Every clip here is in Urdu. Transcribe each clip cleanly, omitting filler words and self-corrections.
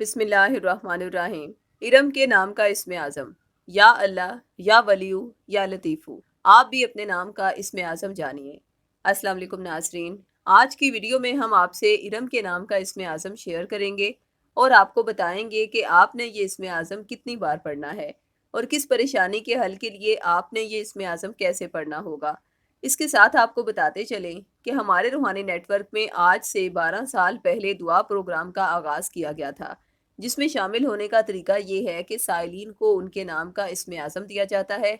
بسم اللہ الرحمن الرحیم۔ ارم کے نام کا اسم اعظم: یا اللہ، یا ولیو، یا لطیفو۔ آپ بھی اپنے نام کا اسم اعظم جانیے۔ السلام علیکم ناظرین، آج کی ویڈیو میں ہم آپ سے ارم کے نام کا اسم اعظم شیئر کریں گے اور آپ کو بتائیں گے کہ آپ نے یہ اسم اعظم کتنی بار پڑھنا ہے اور کس پریشانی کے حل کے لیے آپ نے یہ اسم اعظم کیسے پڑھنا ہوگا۔ اس کے ساتھ آپ کو بتاتے چلیں کہ ہمارے روحانی نیٹ ورک میں آج سے 12 سال پہلے دعا پروگرام کا آغاز کیا گیا تھا، جس میں شامل ہونے کا طریقہ یہ ہے کہ سائلین کو ان کے نام کا اسم اعظم دیا جاتا ہے۔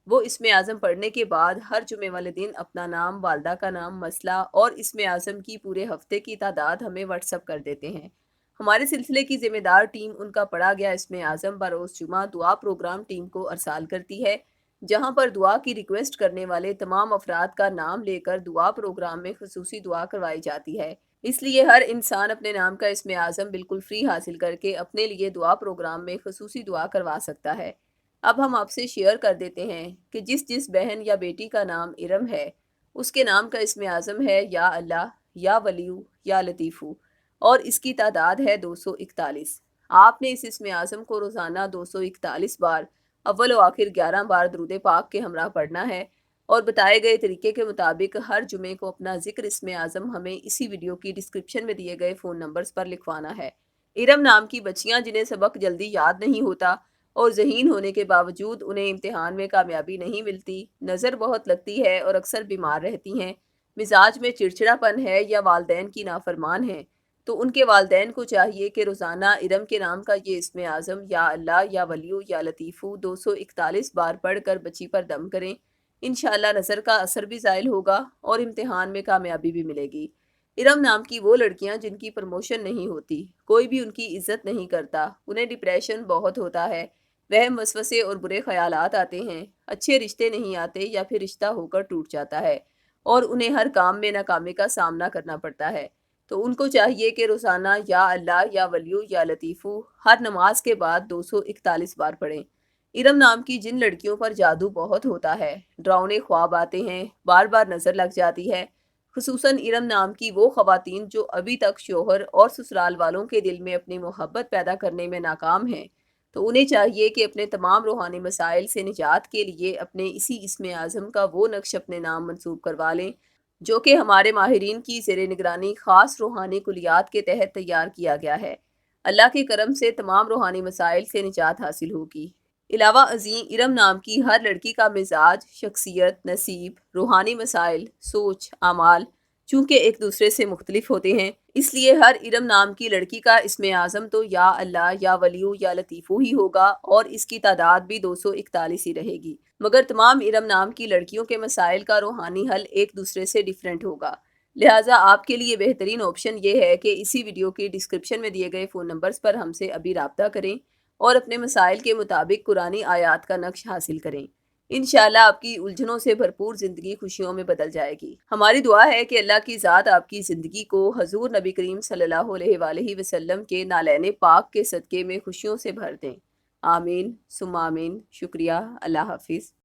وہ اسم اعظم پڑھنے کے بعد ہر جمعے والے دن اپنا نام، والدہ کا نام، مسئلہ اور اسم اعظم کی پورے ہفتے کی تعداد ہمیں واٹس ایپ کر دیتے ہیں۔ ہمارے سلسلے کی ذمہ دار ٹیم ان کا پڑھا گیا اسم اعظم بروز جمعہ دعا پروگرام ٹیم کو ارسال کرتی ہے، جہاں پر دعا کی ریکویسٹ کرنے والے تمام افراد کا نام لے کر دعا پروگرام میں خصوصی دعا کروائی جاتی ہے۔ اس لیے ہر انسان اپنے نام کا اسم اعظم بالکل فری حاصل کر کے اپنے لیے دعا پروگرام میں خصوصی دعا کروا سکتا ہے۔ اب ہم آپ سے شیئر کر دیتے ہیں کہ جس بہن یا بیٹی کا نام ارم ہے، اس کے نام کا اسم اعظم ہے یا اللہ، یا ولیو، یا لطیفو، اور اس کی تعداد ہے 241۔ آپ نے اس اسم اعظم کو روزانہ 241 بار اول و آخر 11 بار درود پاک کے ہمراہ پڑھنا ہے، اور بتائے گئے طریقے کے مطابق ہر جمعے کو اپنا ذکر اسم اعظم ہمیں اسی ویڈیو کی ڈسکرپشن میں دیے گئے فون نمبرز پر لکھوانا ہے۔ ارم نام کی بچیاں جنہیں سبق جلدی یاد نہیں ہوتا اور ذہین ہونے کے باوجود انہیں امتحان میں کامیابی نہیں ملتی، نظر بہت لگتی ہے اور اکثر بیمار رہتی ہیں، مزاج میں چڑچڑا پن ہے یا والدین کی نافرمان ہیں، تو ان کے والدین کو چاہیے کہ روزانہ ارم کے نام کا یہ اسم اعظم یا اللہ، یا ولیو، یا لطیفو 241 بار پڑھ کر بچی پر دم کریں۔ انشاءاللہ نظر کا اثر بھی زائل ہوگا اور امتحان میں کامیابی بھی ملے گی۔ ارم نام کی وہ لڑکیاں جن کی پروموشن نہیں ہوتی، کوئی بھی ان کی عزت نہیں کرتا، انہیں ڈپریشن بہت ہوتا ہے، وہم وسوسے اور برے خیالات آتے ہیں، اچھے رشتے نہیں آتے یا پھر رشتہ ہو کر ٹوٹ جاتا ہے اور انہیں ہر کام میں ناکامی کا سامنا کرنا پڑتا ہے، تو ان کو چاہیے کہ روزانہ یا اللہ، یا ولیو، یا لطیفو ہر نماز کے بعد 241 بار پڑھیں۔ ارم نام کی جن لڑکیوں پر جادو بہت ہوتا ہے، ڈراؤنے خواب آتے ہیں، بار بار نظر لگ جاتی ہے، خصوصاً ارم نام کی وہ خواتین جو ابھی تک شوہر اور سسرال والوں کے دل میں اپنی محبت پیدا کرنے میں ناکام ہیں، تو انہیں چاہیے کہ اپنے تمام روحانی مسائل سے نجات کے لیے اپنے اسی اسم اعظم کا وہ نقش اپنے نام منسوب کروا لیں جو کہ ہمارے ماہرین کی زیر نگرانی خاص روحانی کلیات کے تحت تیار کیا گیا ہے۔ اللہ کے کرم سے تمام روحانی مسائل سے نجات حاصل ہوگی۔ علاوہ ازیں ارم نام کی ہر لڑکی کا مزاج، شخصیت، نصیب، روحانی مسائل، سوچ، اعمال چونکہ ایک دوسرے سے مختلف ہوتے ہیں، اس لیے ہر ارم نام کی لڑکی کا اسم اعظم تو یا اللہ، یا ولیو، یا لطیفو ہی ہوگا اور اس کی تعداد بھی 241 ہی رہے گی، مگر تمام ارم نام کی لڑکیوں کے مسائل کا روحانی حل ایک دوسرے سے ڈیفرنٹ ہوگا۔ لہٰذا آپ کے لیے بہترین آپشن یہ ہے کہ اسی ویڈیو کی ڈسکرپشن میں دیے گئے فون نمبرز پر ہم سے ابھی رابطہ کریں اور اپنے مسائل کے مطابق قرآنی آیات کا نقش حاصل کریں۔ انشاءاللہ آپ کی الجھنوں سے بھرپور زندگی خوشیوں میں بدل جائے گی۔ ہماری دعا ہے کہ اللہ کی ذات آپ کی زندگی کو حضور نبی کریم صلی اللہ علیہ وآلہ وسلم کے نالین پاک کے صدقے میں خوشیوں سے بھر دیں۔ آمین ثم آمین۔ شکریہ۔ اللہ حافظ۔